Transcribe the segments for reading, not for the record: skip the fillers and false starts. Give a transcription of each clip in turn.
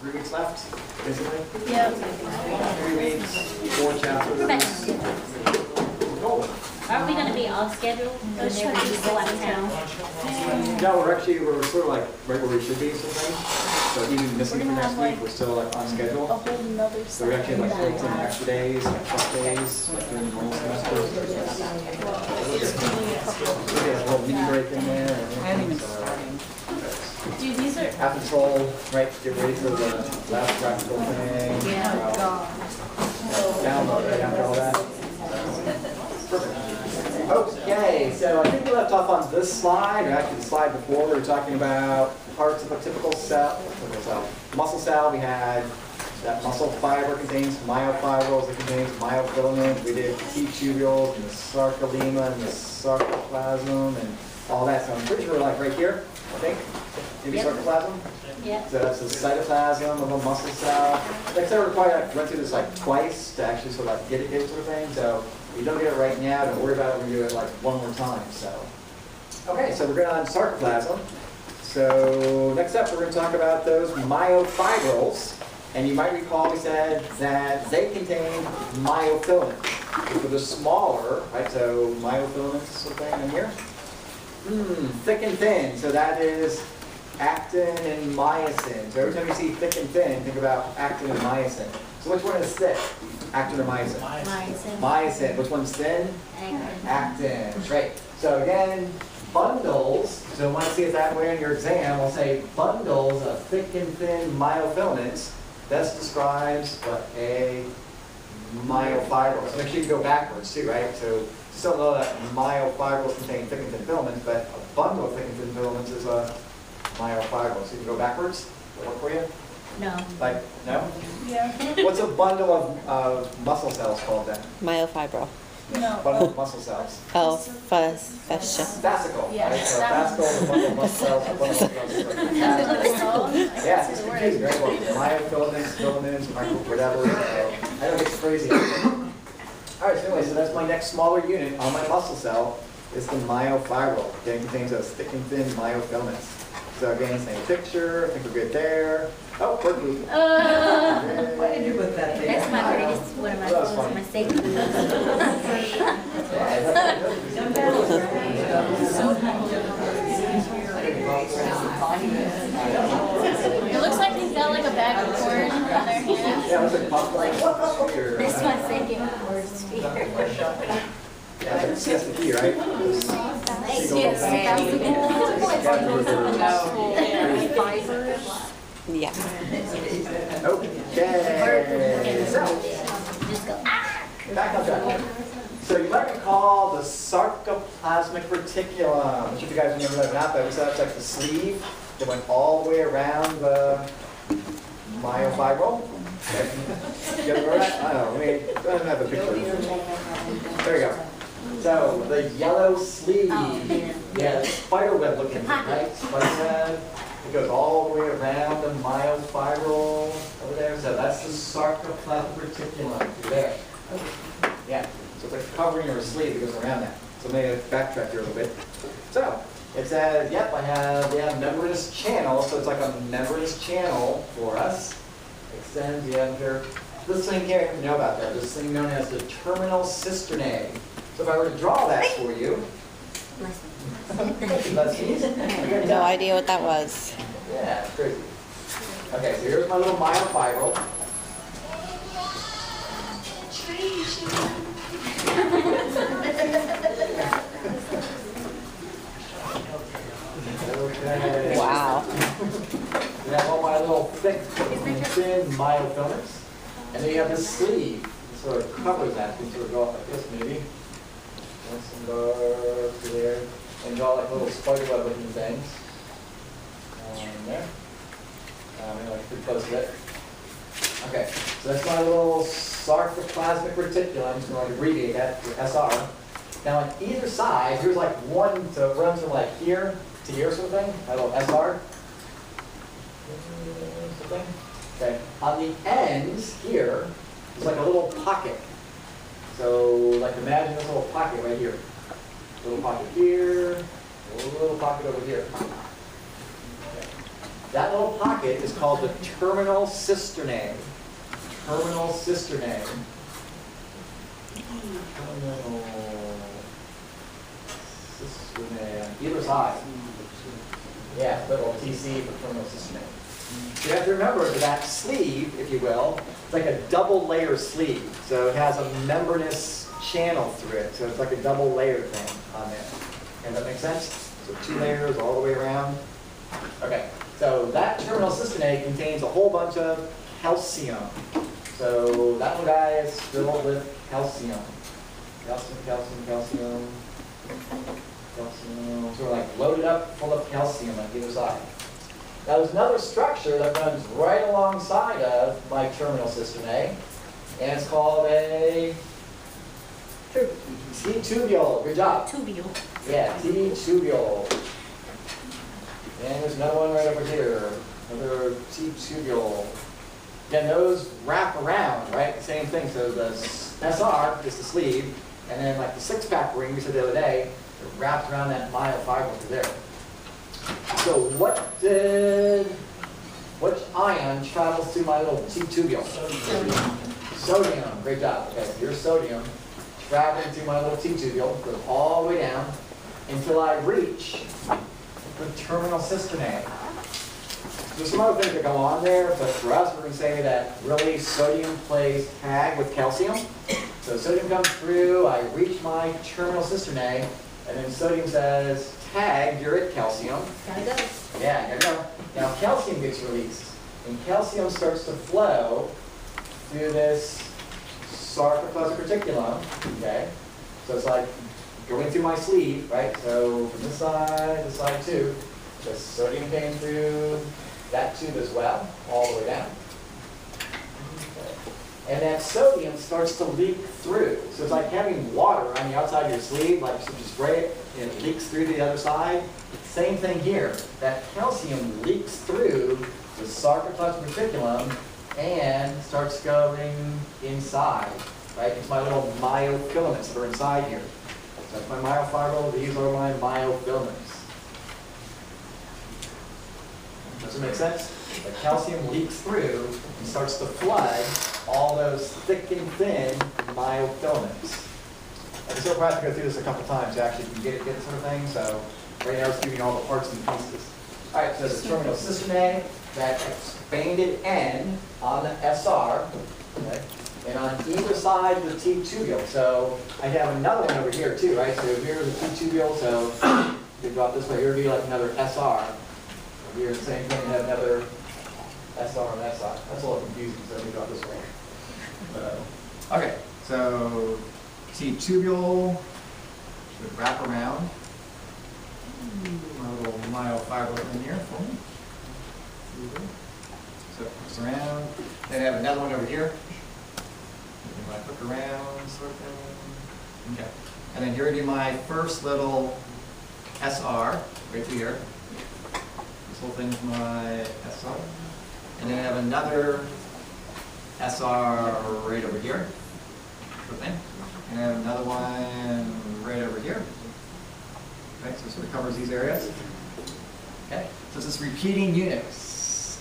3 weeks left, basically. Yeah. 3 weeks, 4 chapters. Cool. Aren't we gonna be off schedule whenever you go out of town? No, we're sort of like right where we should be, sort of thing. So even missing for next week, we're still like on A schedule. whole nother So we actually like built in extra days, like plus days, like during the normal semester. We get a little mini break in there. And Dude, these are. after patrol, right, get ready for the last practical thing. Download right after all that. Perfect. Okay, so I think we left off on this slide, or actually the slide before. We were talking about parts of a typical cell. Muscle cell, we had that muscle fiber contains myofibrils, it contains myofilament. We did T tubules and the sarcolemma and the sarcoplasm and all that. So I'm pretty sure we're like right here, I think. Maybe Yep. sarcoplasm. Yeah. So that's the cytoplasm of a muscle cell. Like I said, we're probably like run through this like twice to actually sort of like get it sort of thing. So if you don't get it right now, don't worry about it. We're gonna do it like one more time. So okay, so we're going on sarcoplasm. So next up, we're going to talk about those myofibrils. And you might recall we said that they contain myofilament. So they're smaller, right? So myofilaments sort of thing in here. Thick and thin. So that is actin and myosin. So every time you see thick and thin, think about actin and myosin. So which one is thick? Actin or myosin? Myosin. Myosin. Which one's thin? Actin. Actin. Great. So again, bundles. So when I see it that way in your exam, I'll say bundles of thick and thin myofilaments. That describes what a myofibril. So make sure you go backwards too, right? So just don't know that myofibrils contain thick and thin filaments, but a bundle of thick and thin filaments is a myofibril. So you can go backwards. Does that work for you? No. Like, no? Yeah. What's a bundle of muscle cells called then? Myofibril. No. Bundle of muscle cells. Oh, fascia. Fascicle, Yeah, right? So that fascicle is a bundle of muscle cells. A bundle of muscle cells. Yeah, it's confusing, right? Well, myofilaments, filaments, whatever. So I don't get crazy. All right, so anyway, so that's my next smaller unit on my muscle cell. Is the myofibril. Okay, it contains those thick and thin myofilaments. So again, same picture. I think we're good there. Oh, Berkeley. Why did you put that there? That's my greatest, one of my That was goals, funny. my safety. It looks like they've got like a bag of corn in their hand. Yeah, it was like popcorn. This one's thinking words here. Yeah, it's siesta key, right? Yeah. Okay. So, Just go, ah! back on track. So you might recall the sarcoplasmic reticulum. I'm not sure if you guys remember that or not, but we said that's like the sleeve that went all the way around the myofibril. Okay. You ever remember that? I don't know. I don't have a picture. There we go. So the yellow sleeve. Yeah, it's spider web looking, right? Spider web. It goes all the way around the myofibril over there. So that's the sarcoplasmic reticulum there. Yeah. So it's like covering your sleeve that goes around that. So maybe backtrack here a little bit. So it says, yep, we have membranous channel. So it's like a membranous channel for us. Extends, you have here. This thing here, you know about that. This thing known as the terminal cisternae. So if I were to draw that for you. No idea what that was. Yeah, it's crazy. Okay, so here's my little myofibril. Okay. Wow. You have all my little thick, thin myofilaments. And then you have this sleeve that sort of covers that. You can sort of go up like this maybe. And some go through there. And draw like little spider web looking things. On there. Maybe like pretty close to it. Okay, so that's my little sarcoplasmic reticulum. I'm just going to abbreviate that to SR. Now on either side, here's like one, so it runs from like here to here sort of thing. My little SR. Something. Okay. On the ends here, it's like a little pocket. So like imagine this little pocket right here. Little pocket here, a little pocket over here. Okay. That little pocket is called the terminal cisternae. Terminal cisternae. Terminal cisternae on either side. Yeah, little TC for terminal cisternae. So you have to remember that sleeve, if you will, it's like a double layer sleeve. So it has a membranous channel through it. So it's like a double layer thing on there. And that makes sense? So 2 layers all the way around. Okay, so that terminal cisternae contains a whole bunch of calcium. So that one guy is filled with calcium. Calcium, calcium, calcium. Calcium. So we're like loaded up full of calcium on either side. Now there's another structure that runs right alongside of my terminal cisternae, and it's called a T-tubule. Good job. Tubule. Yeah, T-tubule. And there's another one right over here, another T-tubule. Again, those wrap around, right? Same thing. So the SR is the sleeve, and then like the 6-pack ring we said the other day, it wraps around that myofibril over there. So which ion travels through my little T-tubule? Sodium. Great job. Okay, so your sodium traveling through my little T-tubule, goes all the way down until I reach the terminal cisternae. There's some other things that go on there, but for us, we're going to say that really sodium plays tag with calcium. So sodium comes through, I reach my terminal cisternae, and then sodium says, tag, you're at calcium. Gotta go. Yeah, gotta go. Now calcium gets released, and calcium starts to flow through this sarcoplasmic reticulum, okay? So it's like going through my sleeve, right? So from this side too, the sodium came through that tube as well, all the way down. Okay. And that sodium starts to leak through. So it's like having water on the outside of your sleeve, like you spray it, and it leaks through to the other side. Same thing here. That calcium leaks through the sarcoplasmic reticulum and starts going inside, right? It's my little myofilaments that are inside here. So that's my myofibril. These are my myofilaments. Does it make sense? The calcium leaks through and starts to flood all those thick and thin myofilaments. I'm so proud to go through this a couple times to actually get it sort of thing. So right now it's giving you all the parts and pieces. All right, so the terminal cisternae, that expanded end on the SR, okay, and on either side of the T-tubule. So I have another one over here too, right? So here's the T-tubule. So you drop this way, here would be like another SR. Over here, the same thing, you have another SR on that side. That's a little confusing, so let me drop this way. Okay, so T-tubule should wrap around. My little myofibril in here for me. So it goes around. Then I have another one over here. When I look around, sort of thing. Okay. And then here would be my first little SR right through here. This whole thing's my SR. And then I have another SR right over here. Sort of thing. And I have another one right over here. Okay, so it sort of covers these areas. Okay, so it's this repeating unit.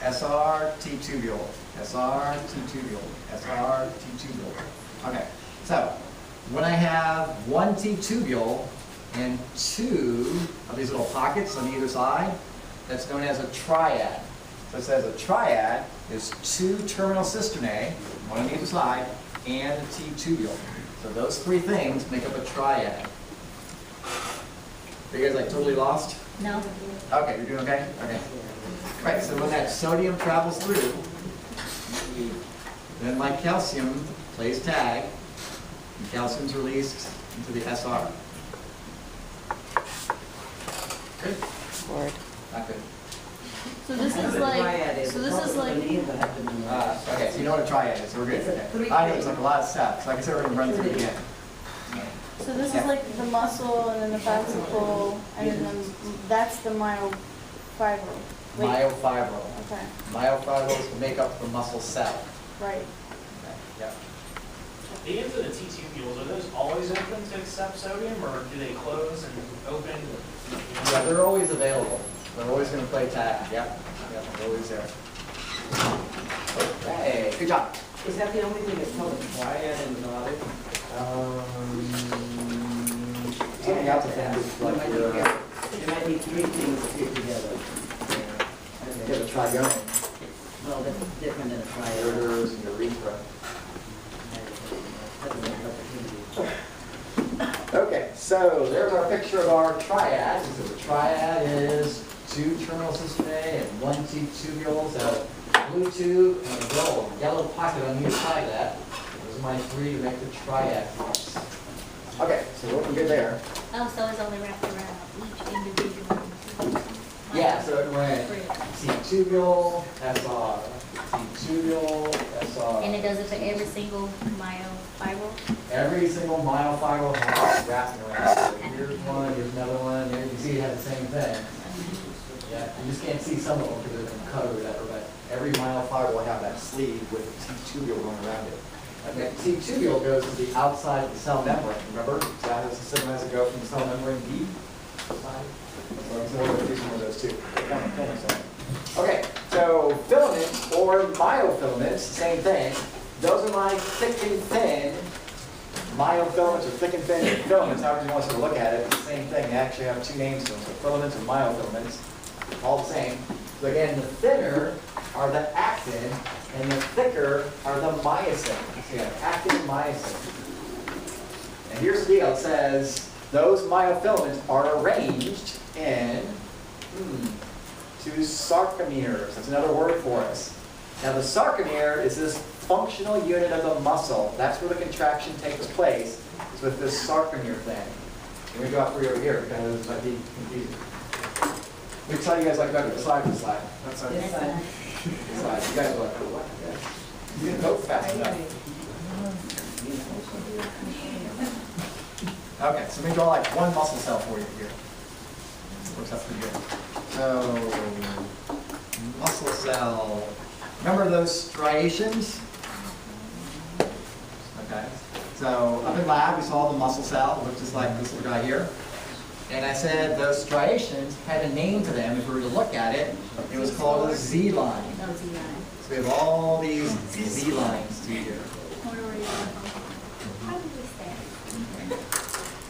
SR, T-tubule, SR, T-tubule, SR, T-tubule. Okay, so when I have one T-tubule and 2 of these little pockets on either side, that's known as a triad. So it says a triad is 2 terminal cisternae, one on either side, and a T-tubule. So those 3 things make up a triad. Are you guys like totally lost? No. Okay, you're doing okay? Okay. Right, so when that sodium travels through, then my calcium plays tag, and calcium's released into the SR. Good? Word. Not good. So this is like, Okay, so you know what a triad is, so we're good. Okay. I know it's like a lot of steps, like I said, we're going to run through it again. so this is like the muscle and then the fascicle, and then that's the myofibril. Wait. Myofibril. Okay, Myofibrils make up the muscle cell. right. Okay. Yeah. The ends of the T-tubules, are those always open to accept sodium, or do they close and open? Yeah, they're always available. They're always going to play tag. Yep. Yep. always there. Okay, good job. Is that the only thing that's called a triad in the knowledge? Something else I think is like your, There might be three things put together. you have a trigon, Well, that's different than a triad. ureters and urethra. That's an opportunity. Okay, so there's our picture of our triad. So the triad is 2 terminal system A and 1 T-tubules, a blue tube, and a yellow pocket on each side of that. Those are my 3 to make the triad parts. Okay, so we're looking good there. Oh, so it's only wrapped around each individual. Yeah, so it went T-tubule, SR, T-tubule, SR. And it does it for every single myofibril? Every single myofibril has wrapping around. So here's one, here's another one. There you can see it has the same thing. Yeah, you just can't see some of them because they're covered or whatever, but every myofibril will have that sleeve with the T-tubule going around it. And the T-tubule goes to the outside of the cell membrane, remember? So that is the signal has to go from the cell membrane deep side. So we're going to do some of those too. Okay, so filaments or myofilaments, same thing. Those are my thick and thin myofilaments or thick and thin filaments, however you want us to look at it. It's the same thing. They actually have 2 names to them. So filaments and myofilaments, all the same. So again, the thinner are the actin, and the thicker are the myosin. So you have actin and myosin. And here's the deal. It says those myofilaments are arranged in 2 sarcomeres. That's another word for us. Now the sarcomere is this functional unit of the muscle. That's where the contraction takes place, is with this sarcomere thing. Let me draw it for you over here because it might be confusing. Which side do you guys like better? The slide or the slide? That side. This side. The slide. You guys are like, oh, what? You didn't vote fast enough. Okay, so let me draw like one muscle cell for you here. Works out pretty good. So, muscle cell. Remember those striations? Okay. So up in lab, we saw the muscle cell, which is like this little guy here. And I said those striations had a name to them. If we were to look at it, it was called a Z line. No, Z-line. So we have all these Z lines through here. How did we stand?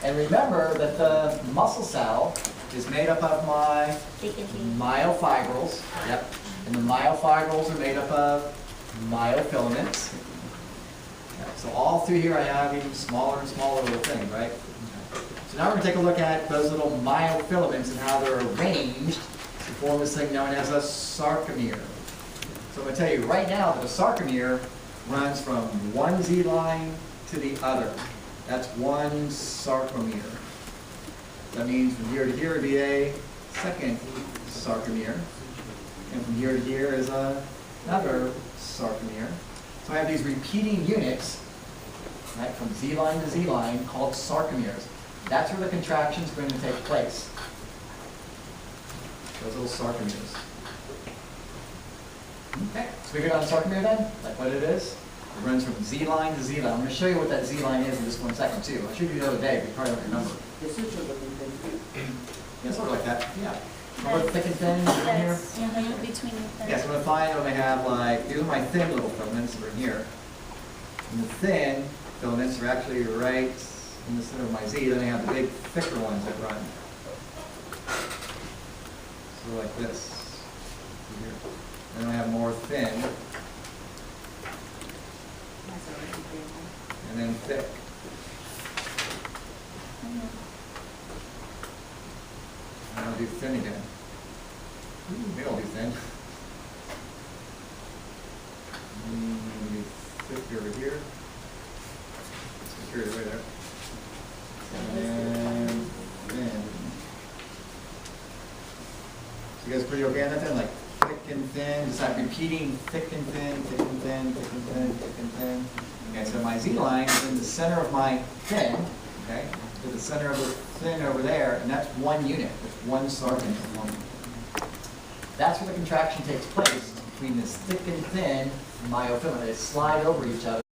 And remember that the muscle cell is made up of my Thick and thin. myofibrils. Yep. And the myofibrils are made up of myofilaments. Yep. So all through here I have even smaller and smaller little things, right? So now we're going to take a look at those little myofilaments and how they're arranged to form this thing known as a sarcomere. So I'm going to tell you right now that a sarcomere runs from one Z line to the other. That's one sarcomere. That means from here to here would be a second sarcomere. And from here to here is another sarcomere. So I have these repeating units, right, from Z line to Z line called sarcomeres. That's where the contraction is going to take place. Those little sarcomeres. Okay, so we get on sarcomere then, like what it is. It runs from Z line to Z line. I'm going to show you what that Z line is in just 1 second too. I showed you the other day, but you probably don't remember. This is what we think. Yeah, sort of like that. Yeah. Remember thick and thin in here? That's between the Yes, I'm going to find when I have like, these are my thin little filaments that are in here. And the thin filaments are actually right in the center of my Z. Then I have the big thicker ones that run. So like this. Here. And then I have more thin. And then thick. And I'll do thin again. Maybe I'll do thin. Maybe thicker over here. Secure it right there. And then thin. So you guys pretty okay on that then? Like thick and thin, just like repeating thick and thin, thick and thin, thick and thin, thick and thin. Okay, so my Z line is in the center of my thin, okay? To the center of the thin over there, and that's one unit, that's one sarcomere. That's where the contraction takes place, between this thick and thin myofilament. They slide over each other.